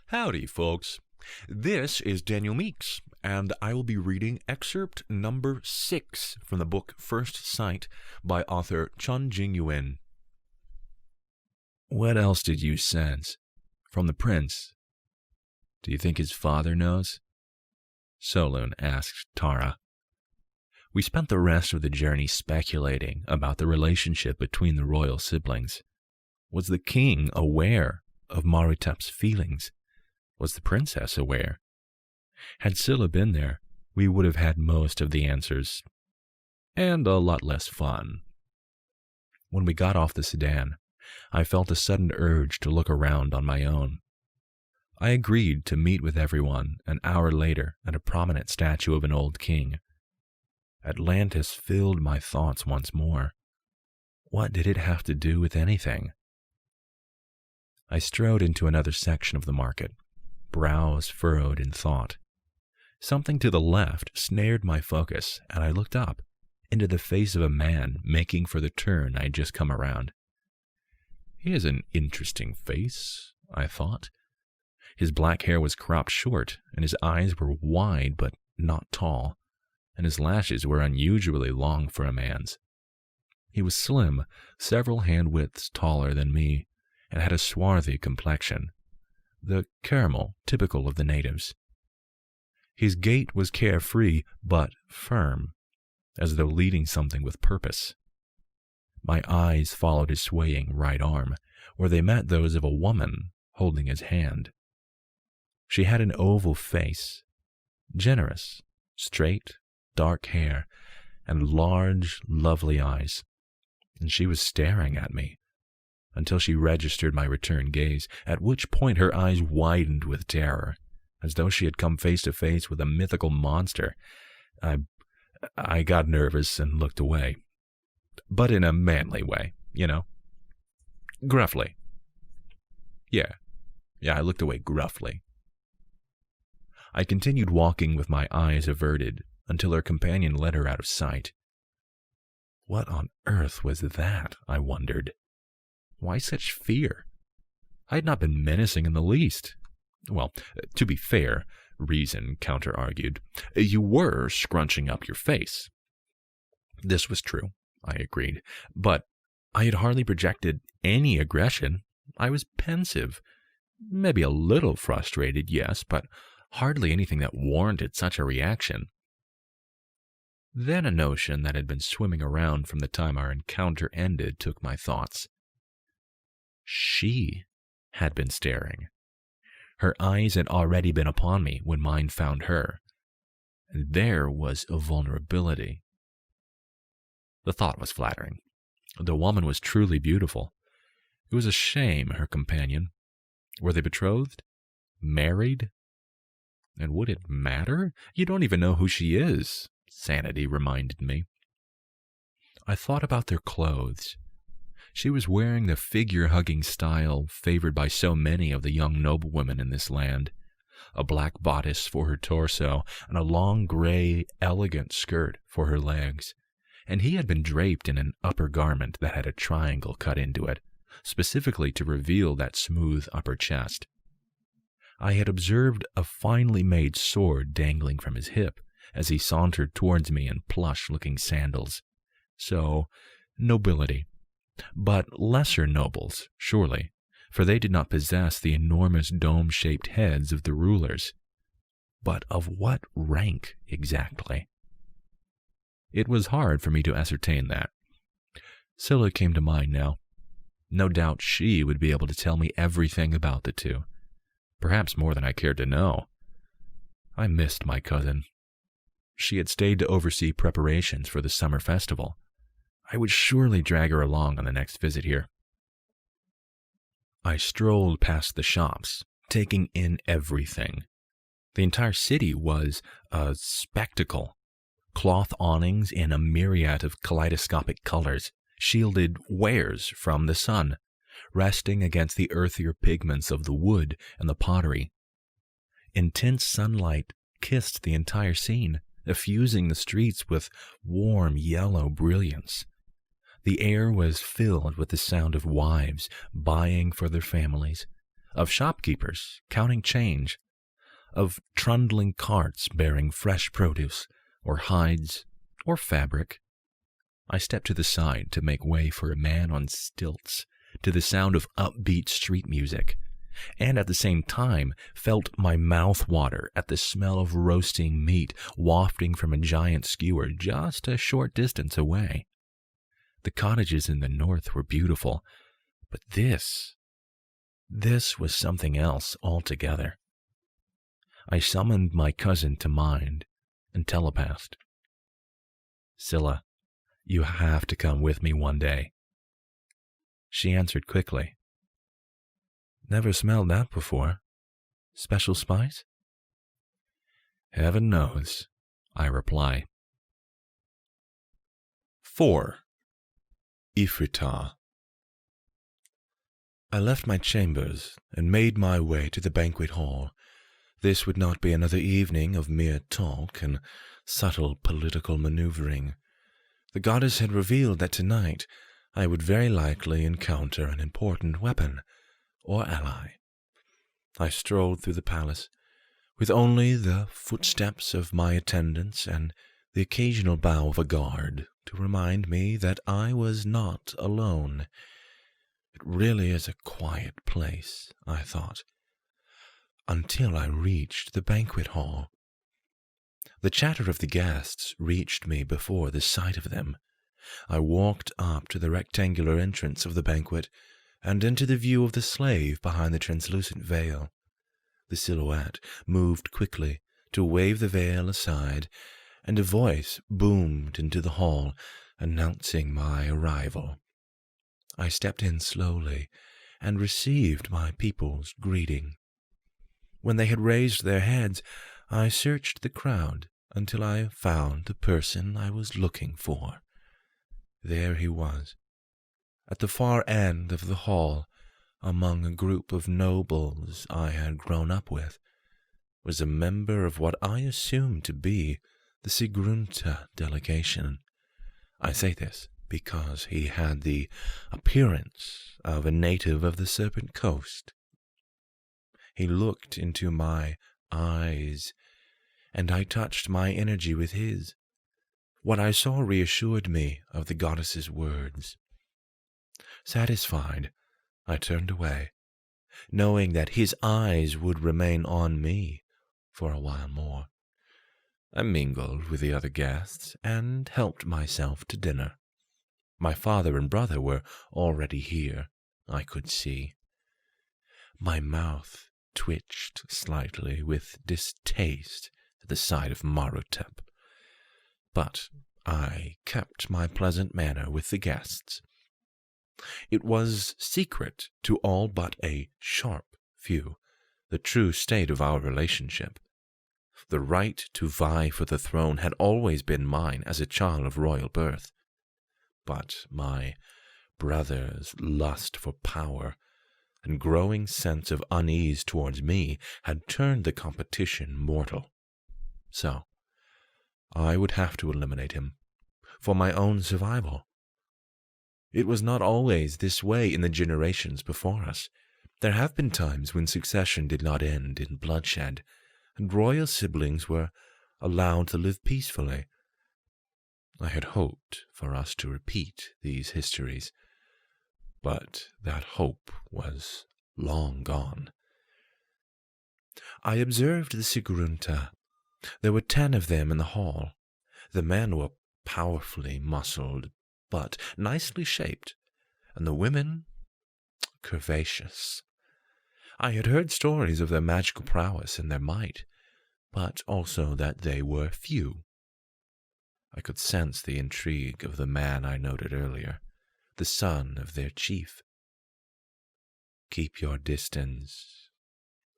Howdy, folks. This is Daniel Meeks, and I will be reading excerpt number 6 from the book First Sight by author Chun Jing-Yuen. What else did you sense? From the prince? Do you think his father knows? Solun asked Tara. We spent the rest of the journey speculating about the relationship between the royal siblings. Was the king aware of Maritep's feelings? Was the princess aware? Had Scylla been there, we would have had most of the answers, and a lot less fun. When we got off the sedan, I felt a sudden urge to look around on my own. I agreed to meet with everyone an hour later at a prominent statue of an old king. Atlantis filled my thoughts once more. What did it have to do with anything? I strode into another section of the market, brows furrowed in thought. Something to the left snared my focus, and I looked up into the face of a man making for the turn I'd just come around. He has an interesting face, I thought. His black hair was cropped short, and his eyes were wide but not tall, and his lashes were unusually long for a man's. He was slim, several hand-widths taller than me, and had a swarthy complexion, the caramel typical of the natives. His gait was carefree but firm, as though leading something with purpose. My eyes followed his swaying right arm, where they met those of a woman holding his hand. She had an oval face, generous, straight, dark hair, and large, lovely eyes, and she was staring at me until she registered my return gaze, at which point her eyes widened with terror, as though she had come face to face with a mythical monster. I got nervous and looked away, but in a manly way, gruffly. Yeah, I looked away gruffly. I continued walking with my eyes averted until her companion led her out of sight. What on earth was that, I wondered? Why such fear? I had not been menacing in the least. Well, to be fair, reason counter-argued, you were scrunching up your face. This was true, I agreed, but I had hardly projected any aggression. I was pensive, maybe a little frustrated, yes, but hardly anything that warranted such a reaction. Then a notion that had been swimming around from the time our encounter ended took my thoughts. She had been staring. Her eyes had already been upon me when mine found her, and there was a vulnerability. The thought was flattering. The woman was truly beautiful. It was a shame, her companion. Were they betrothed? Married? And would it matter? You don't even know who she is, sanity reminded me. I thought about their clothes. She was wearing the figure-hugging style favored by so many of the young noblewomen in this land, a black bodice for her torso and a long gray, elegant skirt for her legs, and he had been draped in an upper garment that had a triangle cut into it, specifically to reveal that smooth upper chest. I had observed a finely made sword dangling from his hip as he sauntered towards me in plush-looking sandals. So, nobility. But lesser nobles, surely, for they did not possess the enormous dome-shaped heads of the rulers. But of what rank exactly? It was hard for me to ascertain that. Scylla came to mind now. No doubt she would be able to tell me everything about the two, perhaps more than I cared to know. I missed my cousin. She had stayed to oversee preparations for the summer festival. I would surely drag her along on the next visit here. I strolled past the shops, taking in everything. The entire city was a spectacle. Cloth awnings in a myriad of kaleidoscopic colors shielded wares from the sun, resting against the earthier pigments of the wood and the pottery. Intense sunlight kissed the entire scene, effusing the streets with warm yellow brilliance. The air was filled with the sound of wives buying for their families, of shopkeepers counting change, of trundling carts bearing fresh produce, or hides, or fabric. I stepped to the side to make way for a man on stilts, to the sound of upbeat street music, and at the same time felt my mouth water at the smell of roasting meat wafting from a giant skewer just a short distance away. The cottages in the north were beautiful, but this was something else altogether. I summoned my cousin to mind and telepathed. "Scylla, you have to come with me one day." She answered quickly. "Never smelled that before. Special spice?" "Heaven knows," I reply. 4. Ifritah. I left my chambers and made my way to the banquet hall. This would not be another evening of mere talk and subtle political maneuvering. The goddess had revealed that tonight I would very likely encounter an important weapon or ally. I strolled through the palace, with only the footsteps of my attendants and the occasional bow of a guard to remind me that I was not alone. It really is a quiet place, I thought, until I reached the banquet hall. The chatter of the guests reached me before the sight of them. I walked up to the rectangular entrance of the banquet and into the view of the slave behind the translucent veil. The silhouette moved quickly to wave the veil aside, and a voice boomed into the hall, announcing my arrival. I stepped in slowly and received my people's greeting. When they had raised their heads, I searched the crowd until I found the person I was looking for. There he was, at the far end of the hall, among a group of nobles I had grown up with, was a member of what I assumed to be the Sigrunta delegation. I say this because he had the appearance of a native of the Serpent Coast. He looked into my eyes, and I touched my energy with his. What I saw reassured me of the goddess's words. Satisfied, I turned away, knowing that his eyes would remain on me for a while more. I mingled with the other guests and helped myself to dinner. My father and brother were already here, I could see. My mouth twitched slightly with distaste at the sight of Marutep, but I kept my pleasant manner with the guests. It was secret to all but a sharp few, the true state of our relationship. The right to vie for the throne had always been mine as a child of royal birth, but my brother's lust for power and growing sense of unease towards me had turned the competition mortal. So I would have to eliminate him, for my own survival. It was not always this way in the generations before us. There have been times when succession did not end in bloodshed, and royal siblings were allowed to live peacefully. I had hoped for us to repeat these histories, but that hope was long gone. I observed the Sigrunta. There were 10 of them in the hall. The men were powerfully muscled, but nicely shaped, and the women curvaceous. I had heard stories of their magical prowess and their might, but also that they were few. I could sense the intrigue of the man I noted earlier, the son of their chief. "Keep your distance,"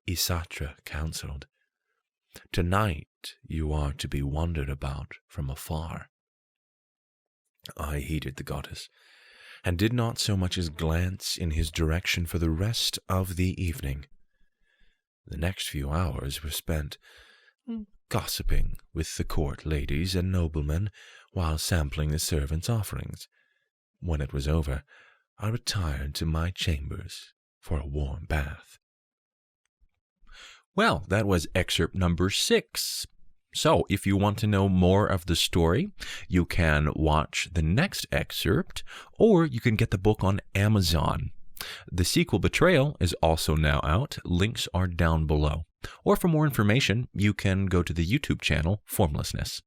Isatra counseled. "Tonight you are to be wondered about from afar." I heeded the goddess, and did not so much as glance in his direction for the rest of the evening. The next few hours were spent gossiping with the court ladies and noblemen while sampling the servants' offerings. When it was over, I retired to my chambers for a warm bath. Well, that was excerpt number 6. So, if you want to know more of the story, you can watch the next excerpt, or you can get the book on Amazon. The sequel, Betrayal, is also now out. Links are down below. Or for more information, you can go to the YouTube channel, Formlessness.